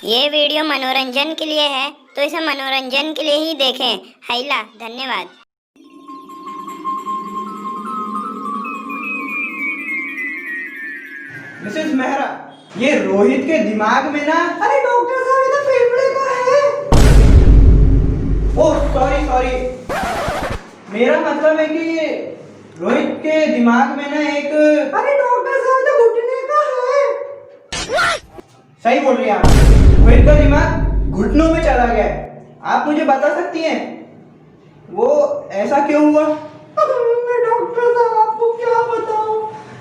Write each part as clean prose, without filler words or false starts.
ये वीडियो मनोरंजन के लिए है तो इसे मनोरंजन के लिए ही देखें। हैला, धन्यवाद। मिसेस मेहरा, ये रोहित के दिमाग में ना, अरे डॉक्टर साहब ये तो फेफड़े का है। ओह सॉरी, मेरा मतलब है कि रोहित के दिमाग में ना एक, अरे डॉक्टर साहब तो घुटने का है। सही बोल रही हैं आप, रोहित का दिमाग घुटनों में चला गया है। आप मुझे बता सकती हैं वो ऐसा क्यों हुआ? मैं डॉक्टर साहब आपको क्या बताऊं,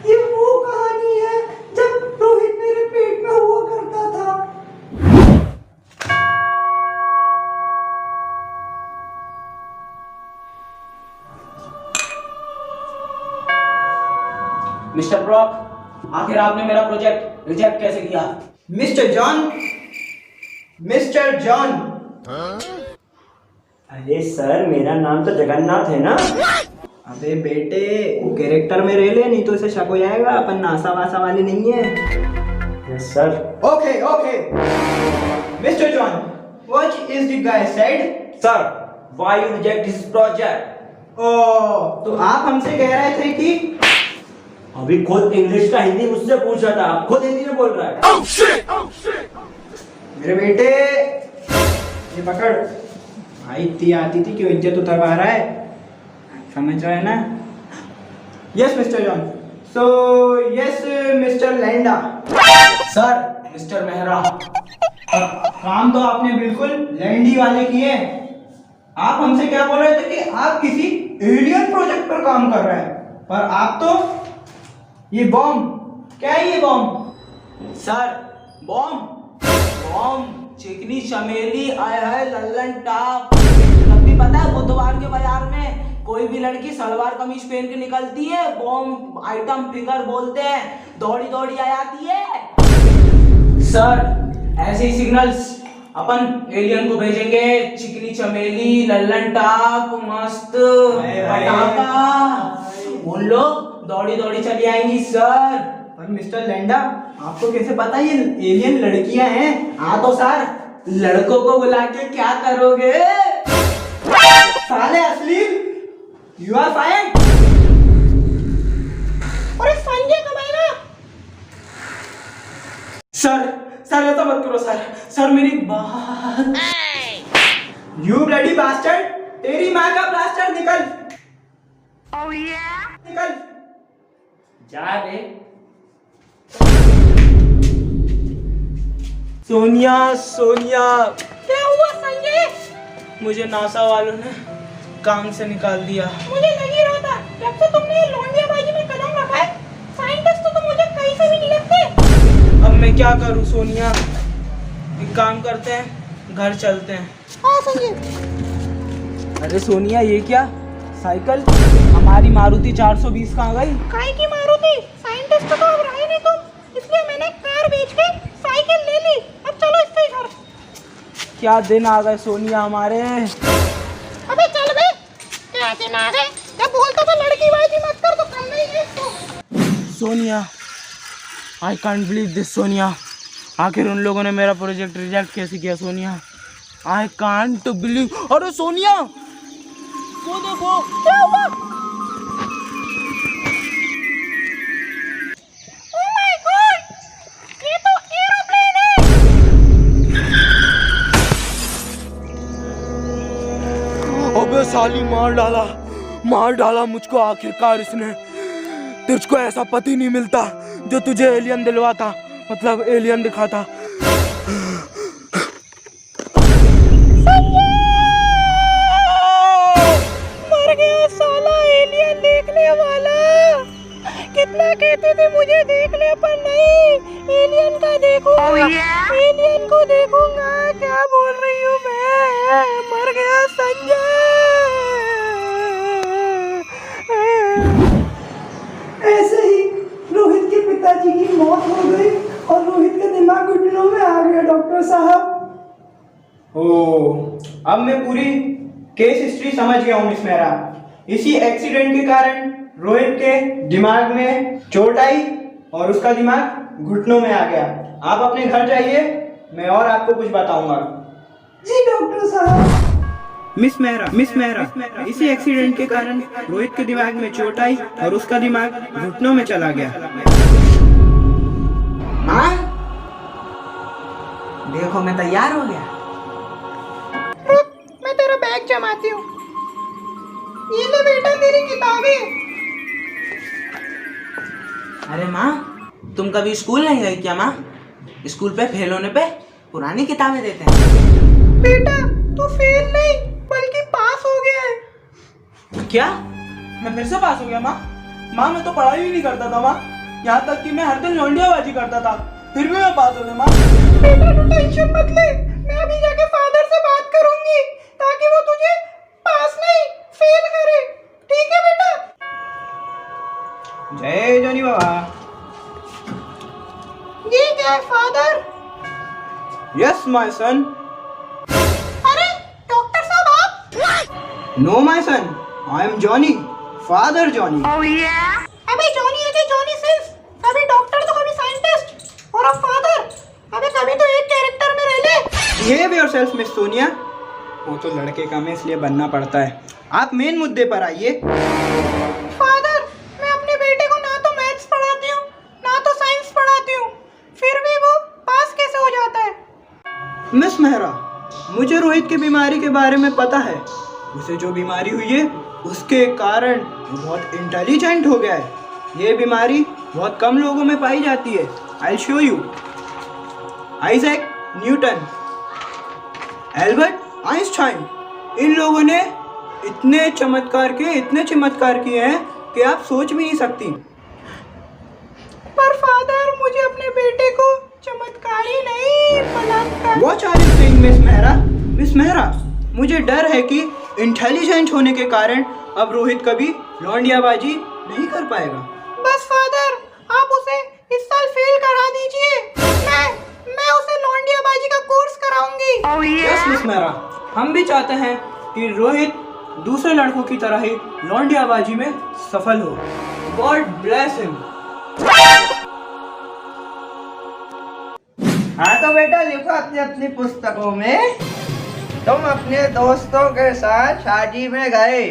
ये वो कहानी है जब रोहित मेरे पेट में हुआ करता था। मिस्टर ब्रॉक, आखिर आपने मेरा प्रोजेक्ट रिजेक्ट कैसे किया? Mister John. अरे सर, मेरा नाम तो जगन्नाथ है ना। अबे बेटे, कैरेक्टर में रह ले, नहीं तो इसे शक हो जाएगा अपन नासा वासा वाले नहीं है। Yes sir. Okay mister John, what is the guy said? Sir, why you reject this project? Oh, तो आप हमसे कह रहे थे कि अभी खुद इंग्लिश का हिंदी मुझसे पूछ रहा था, आप खुद हिंदी में बोल रहा है। oh shit. मेरे बेटे, ये पकड़। भाई इतनी आती थी, क्यों इज्जत उतरवा रहा है, समझ रहा है ना? Yes mister John, so yes mister lambda. Sir, mister Mehra. काम तो आपने बिल्कुल लैंडी वाले किए। आप हमसे क्या बोल रहे थे कि आप किसी एलियन प्रोजेक्ट पर काम कर रहे हैं, पर आप तो ये बॉम्ब, क्या है ये बॉम्ब? सर, बॉम्ब चिकनी चमेली आया है लल्लन टॉप। कभी पता है बुधवार के बाजार में कोई भी लड़की सलवार कमीज पहन के निकलती है, बॉम्ब आइटम फिगर बोलते हैं, दौड़ी आ जाती है। सर, ऐसे ही सिग्नल्स अपन एलियन को भेजेंगे। चिकनी चमेली, लल्लन टॉप, मस्त पटाखा, उन लोग दौड़ी चली आएंगी सर। पर मिस्टर लैंडा, आपको कैसे पता ये एलियन लड़कियां हैं? हाँ तो सर, लड़कों को बुला के क्या करोगे? साले अश्लील, यू आर फायर्ड। अरे संजय कब आएगा? सर ऐसा मत करो सर मेरी बात। यू ब्लडी बास्टर्ड, तेरी माँ का ब्लास्टर निकल। निकल जा रे। सोनिया, क्या हुआ संजय? मुझे नासा वालों ने काम से निकाल दिया। मुझे लग ही रहा था, जब से तुमने ये लौंडियाबाजी में कदम रखा है, साइंटिस्ट तो मुझे कहीं से भी नहीं लगते। अब मैं क्या करूं सोनिया, एक काम करते हैं, घर चलते हैं। हाँ संजय। अरे सोनिया, ये क्या साइकिल, हमारी मारुति 420 कहाँ गई? काहे की मारुति? साइंटिस्ट तो अब रहे नहीं तुम, इसलिए मैंने कार बेच के साइकिल ले ली। अब चलो इससे घर। क्या दिन आ गए सोनिया हमारे। अबे चल बे, क्या दिन आ गए? जब बोलता था लड़की बाजी मत कर तो कर नहीं है इसको। Sonia, I can't believe this Sonia, आखिर उन लोगों ने मेरा प्रोजेक्ट रिजेक्ट कैसे किया सोनिया? I can't believe. अरे सोनिया, वो देखो, क्या हुआ? Oh my God! ये तो एरोप्लेन है। अबे साली, मार डाला मुझको आखिरकार इसने। तुझको ऐसा पति नहीं मिलता जो तुझे एलियन दिलवाता, मतलब एलियन दिखाता। मर गया साला एलियन देखने वाला। कितना कहते थे मुझे देख ले, पर नहीं, एलियन का देखूंगा। एलियन को देखूंगा। क्या बोल रही हूँ मैं? मर गया संजय। ऐसे ही रोहित के पिताजी की मौत हो गई और रोहित का दिमाग घुटनों में आ गया डॉक्टर साहब। अब मैं पूरी केस हिस्ट्री समझ गया हूँ मिस मेहरा। इसी एक्सीडेंट के कारण रोहित के दिमाग में चोट आई और उसका दिमाग घुटनों में आ गया। आप अपने घर जाइए मैं और आपको कुछ बताऊंगा। जी डॉक्टर साहब। मिस मेहरा, इसी एक्सीडेंट के कारण रोहित के दिमाग में चोट आई और उसका दिमाग घुटनों में चला गया। माँ देखो मैं तैयार हो गया। रुक, मैं तेरा बैग जमाती हूँ। ये ले बेटा तेरी किताबें। अरे माँ तुम कभी स्कूल नहीं गई क्या माँ? स्कूल पे फेल होने पे पुरानी किताबें देते हैं। बेटा तू फेल नहीं बल्कि पास हो गया है। क्या? मैं फिर से पास हो गया माँ? माँ मैं तो पढ़ाई भी नहीं करता था माँ, यहाँ तक कि मैं हर दिन लौंडियाबाजी करता था, फिर भी मैं पास हो गया माँ। बेटा तू टेंशन मत ले, मैं अभी जाके फादर से बात करूंगी ताकि वो तुझे पास नहीं फेल करे, ठीक है बेटा? जय जनी बाबा। ये क्या है फादर? Yes my son. अरे डॉक्टर साहब आप? No my son, I am Johnny, father Johnny. अबे जॉनी है जॉनी सिंस, कभी डॉक्टर तो कभी साइंटिस्ट और अब फादर। अबे कभी तो एक कैरेक्टर में रह ले। Behave yourself miss Sonia. वो तो लड़के का में इसलिए बनना पड़ता है। आप मेन मुद्दे पर आइए। फादर मैं अपने बेटे को ना तो मैथ्स पढ़ाती हूँ ना तो साइंस पढ़ाती हूँ, फिर भी वो पास कैसे हो जाता है? मिस मेहरा, मुझे रोहित की बीमारी के बारे में पता है। उसे जो बीमारी हुई है उसके कारण वो बहुत इंटेलिजेंट हो गया है। ये बीमारी बहुत कम लोगों में पाई जाती है। I show you. Isaac Newton, Albert Einstein, इन लोगों ने इतने चमत्कार किए हैं कि आप सोच भी नहीं सकती। पर फादर मुझे अपने बेटे को चमत्कारी नहीं बलात्कार। What are you saying, miss Mehra? Miss Mehra, मुझे डर है कि इंटेलिजेंट होने के कारण अब रोहित कभी लौंडियाबाजी नहीं कर पाएगा। बस फादर आप उसे इस साल फेल करा दीजिए, मैं उसे लौंडियाबाजी का कोर्स कराऊंगी। यस मिस मेहरा, हम भी चाहते हैं कि रोहित दूसरे लड़कों की तरह ही लौंडियाबाजी में सफल हो। God bless him. हाँ तो बेटा लिखो अपनी अपनी पुस्तकों में, तुम अपने दोस्तों के साथ शादी में गए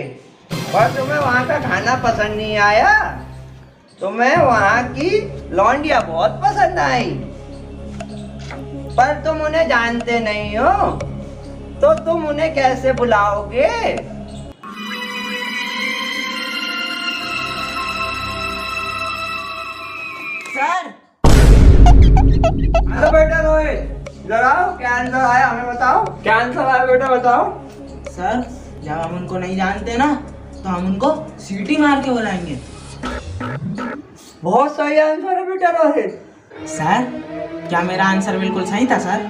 और तुम्हें वहाँ का खाना पसंद नहीं आया, तुम्हें वहाँ की लौंडिया बहुत पसंद आई, पर तुम उन्हें जानते नहीं हो तो तुम उन्हें कैसे बुलाओगे? सर हेलो बेटा रोहित, इधर आओ। क्या आंसर आया हमें बताओ, क्या आंसर आया बेटा बताओ। सर जब हम उनको नहीं जानते ना तो हम उनको सीटी मार के बुलाएंगे। बहुत सही आंसर है बेटा रोहित। सर क्या मेरा आंसर बिल्कुल सही था सर?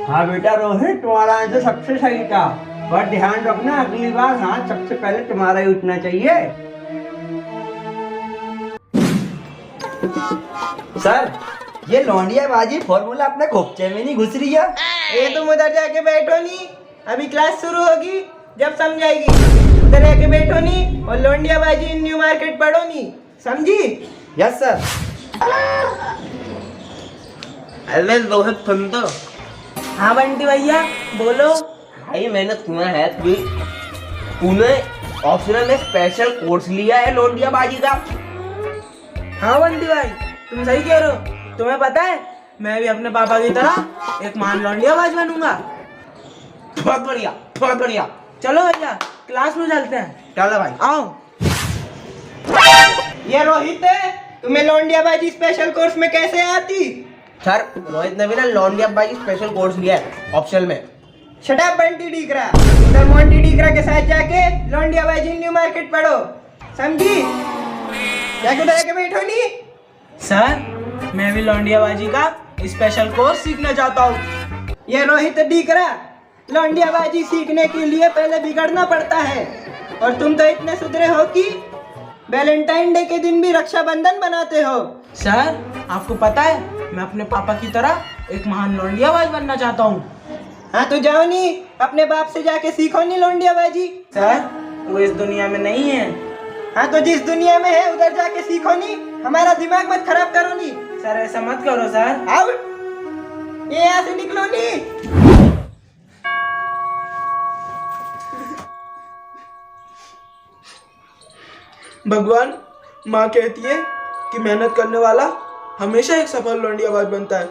हाँ बेटा रोहित, तुम्हारा आंसर सबसे सही था, पर ध्यान रखना अगली बार हाथ सबसे पहले तुम्हारा ही उठना चाहिए। सर ये लौंडियाबाजी फॉर्मूला अपने खोपचे में नहीं घुस रही है। ये तुम उधर जाके बैठो नहीं, अभी क्लास शुरू होगी जब समझाएगी। उधर जाके बैठो नहीं और लौंडियाबाजी न्यू मार्केट पढ़ो नहीं, समझी? Yes sir. अरे रोहित सुन तो। हाँ बंटी भैया बोलो। भाई मैंने सुना है कि तूने ऑप्शनल में स्पेशल कोर्स लिया है लौंडियाबाजी का। हाँ बंटी भाई तुम सही कह रहे हो। तुम्हें पता है मैं भी अपने पापा की तरह एक महान लौंडियाबाज बनूंगा। बहुत बढ़िया, बहुत बढ़िया। चलो भैया क्लास में चलते हैं। चलो भाई आओ। ये रोहित है, तुम्हें लौंडियाबाजी स्पेशल कोर्स में कैसे आती? सर रोहित ने भी ना लौंडियाबाजी स्पेशल कोर्स लिया है ऑप्शनल में। शट अप बंटी डीकरा, उधर मोंटी डीकरा के साथ जाके लौंडियाबाजी न्यू मार्केट पढ़ो, समझी? जाके उधर जाके बैठो नहीं। सर मैं भी लौंडियाबाजी का स्पेशल कोर्स सीखना चाहता हूँ। ये रोहित डीकरा, लौंडियाबाजी सीखने के लिए पहले बिगड़ना पड़ता है, और तुम तो इतने सुधरे हो कि वैलेंटाइन डे के दिन भी रक्षाबंधन बनाते हो। सर आपको पता है मैं अपने पापा की तरह एक महान लौंडियाबाज बनना चाहता हूँ। हाँ तो जाओ नहीं, अपने बाप से जाके सीखो नहीं लौंडियाबाजी। सर वो इस दुनिया में नहीं है। हाँ तो जिस दुनिया में है उधर जाके सीखो नहीं, हमारा दिमाग मत खराब करो नहीं। सर ऐसा मत करो सर। आउट। ये ऐसे निकलो नहीं। भगवान, माँ कहती है कि मेहनत करने वाला हमेशा एक सफल लौंडियाबाज बनता है,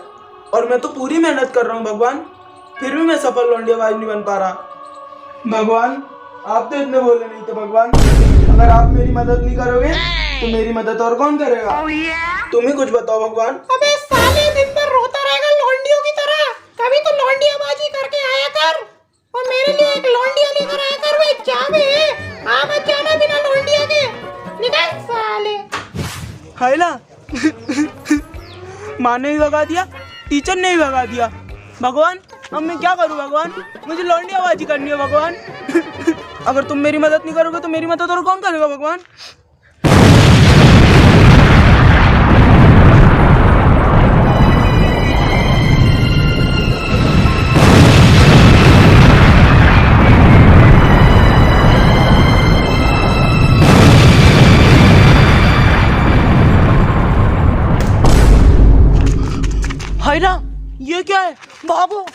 और मैं तो पूरी मेहनत कर रहा हूँ भगवान, फिर भी मैं सफल लौंडियाबाज नहीं बन पा रहा। भगवान, आप तो इतने बोले नहीं थे भगवान। अगर आप मेरी मदद नहीं करोगे तो मेरी मदद और कौन करेगा? तुम ही कुछ बताओ भगवान। अबे साले, दिन भर रोता रहेगा लौंडियों की तरह। कभी तो लौंडियाबाजी करके आया कर, और मेरे लिए एक लौंडिया लेकर आया कर। वे जा बे, आ मत जाना बिना लौंडिया के। निकल साले। हाइला, माँ ने भी भगा दिया, टीचर ने भी भगा दिया। भगवान, अब मैं क्या करूँ भगवान? मुझे लौंडियाबाजी करनी है भगवान। अगर तुम मेरी मदद नहीं करोगे तो मेरी मदद और कौन करेगा भगवान? हाइला, ये क्या है? भागो।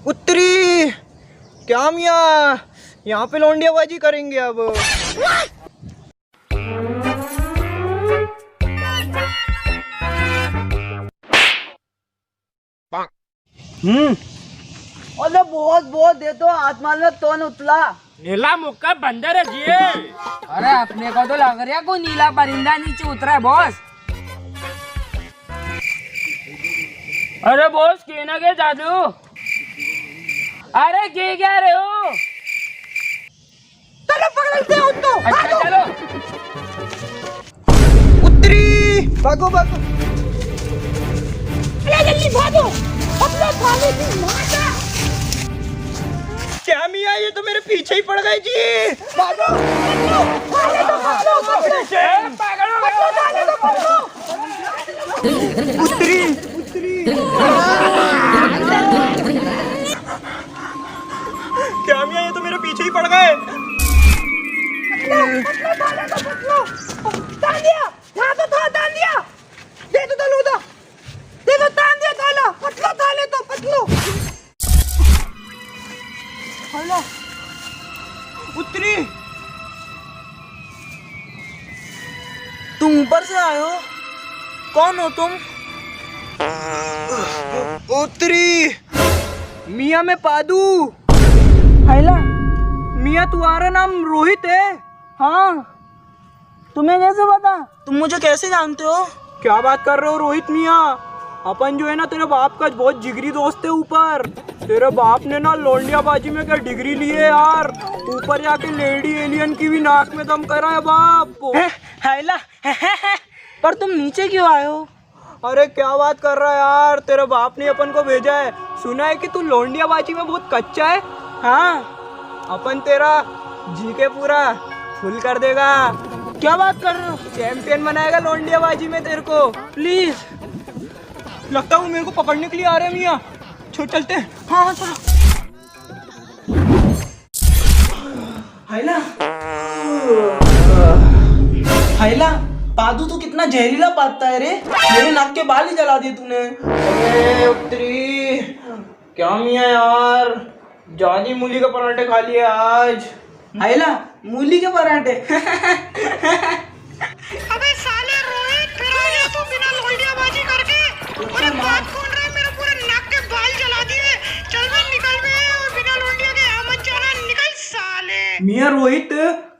उत्तरी, क्या मियाँ यहाँ पे लौंडियाबाजी करेंगे अब? अरे बहुत बहुत दे दो, आसमान में तो उतला। नीला मुक्का बंदर है जी। अरे अपने को तो लग रहा है कोई नीला परिंदा नीचे उतरा है बॉस। अरे बॉस, के ना के जादू। अरे के क्या रहे हो? चलो पकड़ते हैं उनको। अच्छा चलो। उत्तरी, भागो भागो। जल्दी भागो, अपने थाने की माँ का। क्या मियाँ, ये तो मेरे पीछे ही पड़ गए जी। भागो। उत्तरी, उत्तरी। क्या मियाँ, ये तो मेरे पीछे ही पड़ गए। तान दिया, यहाँ तो था, तान दिया। दे दो तालू दो, दे दो, तान दिया ताला। पतलो ताले तो पतलो। हेलो, उत्तरी, तुम ऊपर से आए हो? कौन हो तुम? उत्तरी। मियाँ मैं पादू। हाइला, मियाँ तुम्हारा नाम रोहित है? हाँ। तुम्हें कैसे पता? तुम मुझे कैसे जानते हो? क्या बात कर रहे हो रोहित मियाँ? अपन जो है ना तेरे बाप का बहुत जिगरी दोस्त है। ऊपर तेरे बाप ने ना लौंडियाबाजी में क्या डिग्री ली है यार। ऊपर जाके लेडी एलियन की भी नाक में दम करा है बाप। हाइला, पर तुम नीचे क्यों आए हो? अरे क्या बात कर रहा है यार, तेरे बाप ने अपन को भेजा है। सुना है कि तू लौंडियाबाजी में बहुत कच्चा है। हाँ, अपन तेरा जी के पूरा फुल कर देगा। क्या बात कर रहे हो? चैंपियन बनाएगा लौंडियाबाजी में तेरे को। प्लीज। लगता है वो मेरे को पकड़ने के लिए आ रहे हैं मियाँ। छोड़ चलते हैं। हाँ हाँ चलो। हाइला, हाइला, पादू तू कितना जहरीला पाता है रे। मेरे नाक के बाल ही जला दिए तूने। अरे उत्तरी, क्या मियाँ यार, जानी मूली का पराठे खा लिए आज। हाइला, मूली के पराठे। अबे साले रोहित, फिर आ गया तू बिना लौंडियाबाजी करके। अरे बात कौन रहा है, मेरे पूरे नाक के बाल जला दिए। चल बे, निकल बे, और बिना लौंडिया के यहाँ मत जाना। निकल साले। मियाँ रोहित,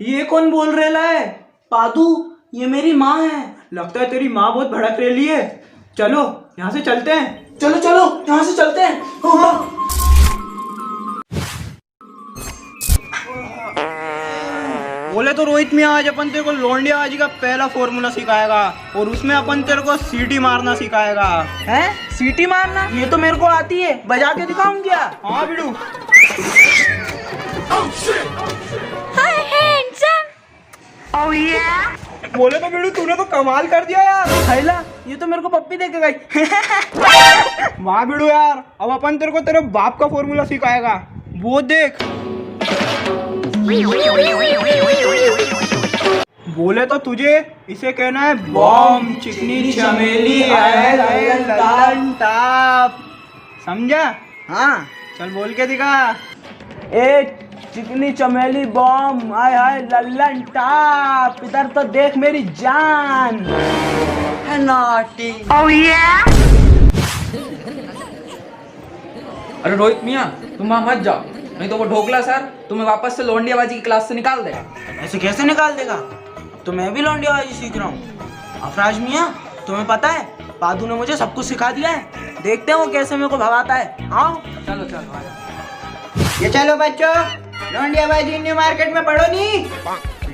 ये कौन बोल रहा है? पादू, ये मेरी माँ है। लगता है तेरी माँ बहुत भड़क रही है। चलो यहाँ से चलते हैं। चलो चलो, यहाँ से चलते हैं। हाँ। बोले तो रोहित मियाँ आज अपन तेरे को लौंडियाबाजी का पहला फॉर्मूला सिखाएगा, और उसमें अपन तेरे को सीटी मारना सिखाएगा। हैं? सीटी मारना? ये तो मेरे को आती है, बजा के दिखाऊं क्या? हाँ बिडू। Hi, handsome. Oh yeah. बोले तो बिड़ू तूने तो कमाल कर दिया यार। हैला ये तो मेरे को पप्पी दे के गई। वाह बिड़ू यार, अब अपन तेरे को तेरे बाप का फॉर्मूला सिखाएगा, वो देख। बोले तो तुझे इसे कहना है बॉम चिकनी चमेली लल्लन टाप, समझा? हाँ चल बोल के दिखा। ए चिकनी चमेली बॉम आय हाय लल्लन टाप, इधर तो देख मेरी जान है नॉटी। अरे रोहित मियाँ तुम वहाँ मत जाओ, नहीं तो वो ढोकला सर तुम्हें वापस से लौंडियाबाजी की क्लास से निकाल देगा। ऐसे कैसे निकाल देगा? तो मैं भी लौंडियाबाजी सीख रहा हूँ। अफराज मियाँ तुम्हें पता है पादू ने मुझे सब कुछ सिखा दिया है, देखते हैं वो कैसे मेरे को भगाता है। आओ चलो चलो आ जाओ। ये चलो बच्चों, लौंडियाबाजी न्यू मार्केट में पढ़ो नी।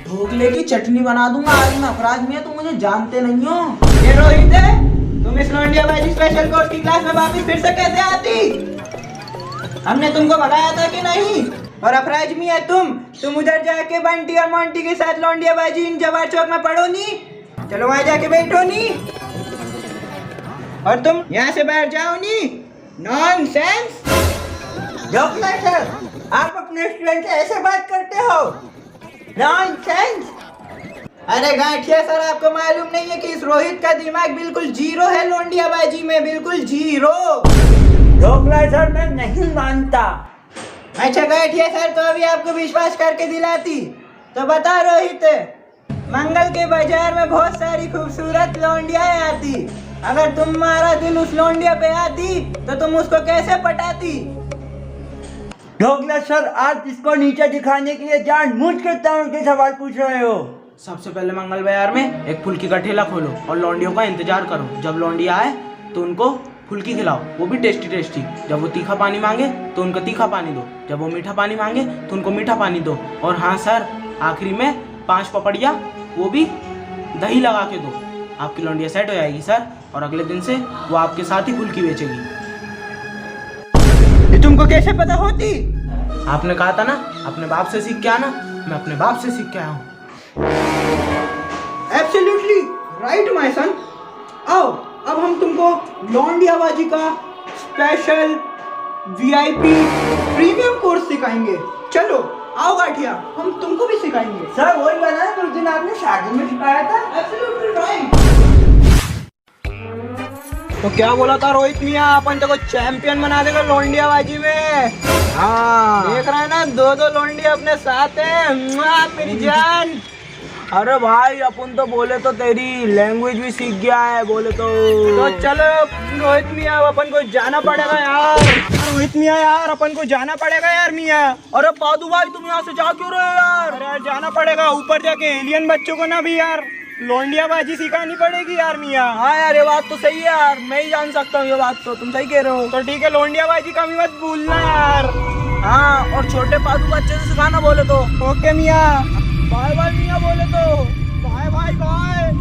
ढोकले की चटनी बना दूंगा आज मैं। अफराज मियाँ तुम मुझे जानते नहीं हो। ये रोहित है, तुम इस लौंडियाबाजी स्पेशल कोर्स की क्लास में वापस फिर से कैसे आती? हमने तुमको भगाया था कि नहीं? और अफराज मियाँ तुम उधर जाके बंटी और मोंटी के साथ लौंडियाबाजी इन जवाहर चौक में पढ़ो नी। चलो वहां जाके बैठो नी, और तुम यहाँ से बाहर जाओ नी। नॉनसेंस। सर आप अपने स्टूडेंट से ऐसे बात करते हो? नॉनसेंस। अरे गांठिया सर, आपको मालूम नहीं है कि इस रोहित का दिमाग बिल्कुल जीरो है लौंडियाबाजी में, बिल्कुल जीरो। सर मैं नहीं मानता। अच्छा गांठिया सर, तो अभी आपको विश्वास करके दिलाती। तो बता रोहित, मंगल के बाजार में बहुत सारी खूबसूरत लौंडियाएं आती, अगर तुम्हारा दिल उस लौंडिया पे आती तो तुम उसको कैसे पटाती? ढोकला सर आप इसको नीचे दिखाने के लिए जानबूझ के ताउन के सवाल पूछ रहे हो। सबसे पहले मंगल बाजार में एक फुल्की का ठेला खोलो और लौंडियों का इंतजार करो। जब लौंडिया आए तो उनको फुल्की खिलाओ, वो भी टेस्टी टेस्टी। जब वो तीखा पानी मांगे तो उनको तीखा पानी दो, जब वो मीठा पानी मांगे तो उनको मीठा पानी दो। और हाँ सर, आखिरी में 5 पपड़िया वो भी दही लगा के दो। आपकी लौंडिया सेट हो जाएगी सर, और अगले दिन से वो आपके साथ ही फुल्की बेचेगी। ये तुमको कैसे पता होती? आपने कहा था ना अपने बाप से सीख के आना, मैं अपने बाप से सीख के आया हूँ। Absolutely right my son. आओ अब हम तुमको लौंडियाबाजी का स्पेशल VIP प्रीमियम कोर्स सिखाएंगे। चलो आओ गाठिया, हम तुमको भी सिखाएंगे। सर वही बना है उस दिन आपने शादी में सिखाया था। Absolutely right. तो क्या बोला था रोहित मियाँ, अपन तो चैंपियन बना देगा लौंडियाबाजी में। हाँ देख रहा है ना, 2 लौंडिया अपने साथ हैं। मेरी जान। अरे भाई अपन तो बोले तो तेरी लैंग्वेज भी सीख गया है बोले तो चलो रोहित मियाँ, अपन को जाना पड़ेगा यार। रोहित मियाँ यार, अपन को जाना पड़ेगा यार मियाँ। अरे पादू भाई तुम यहाँ से जा क्यों रहे हो यार? अरे यार जाना पड़ेगा, ऊपर जाके एलियन बच्चों को ना भी यार लौंडियाबाजी सिखानी पड़ेगी यार मियाँ। हाँ यार ये बात तो सही है यार, मैं ही जान सकता हूँ ये बात, तो तुम सही कह रहे हो। तो ठीक है, लौंडियाबाजी का भी मत भूलना यार। हाँ और छोटे पादू बच्चे से सिखाना बोले तो। ओके मियाँ, बाय बाय मियाँ बोले तो। Bye bye bye.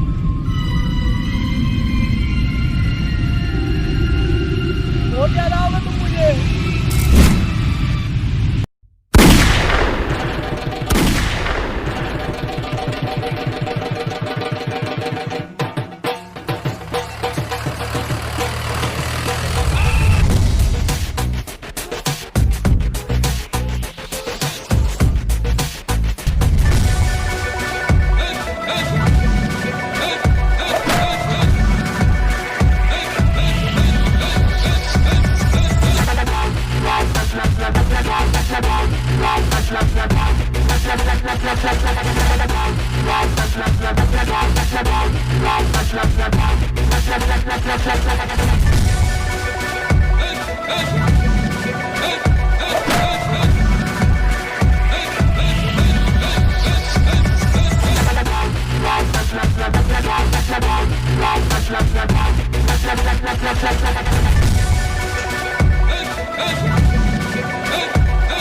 वो क्या लाओगे तुम मुझे? Bye.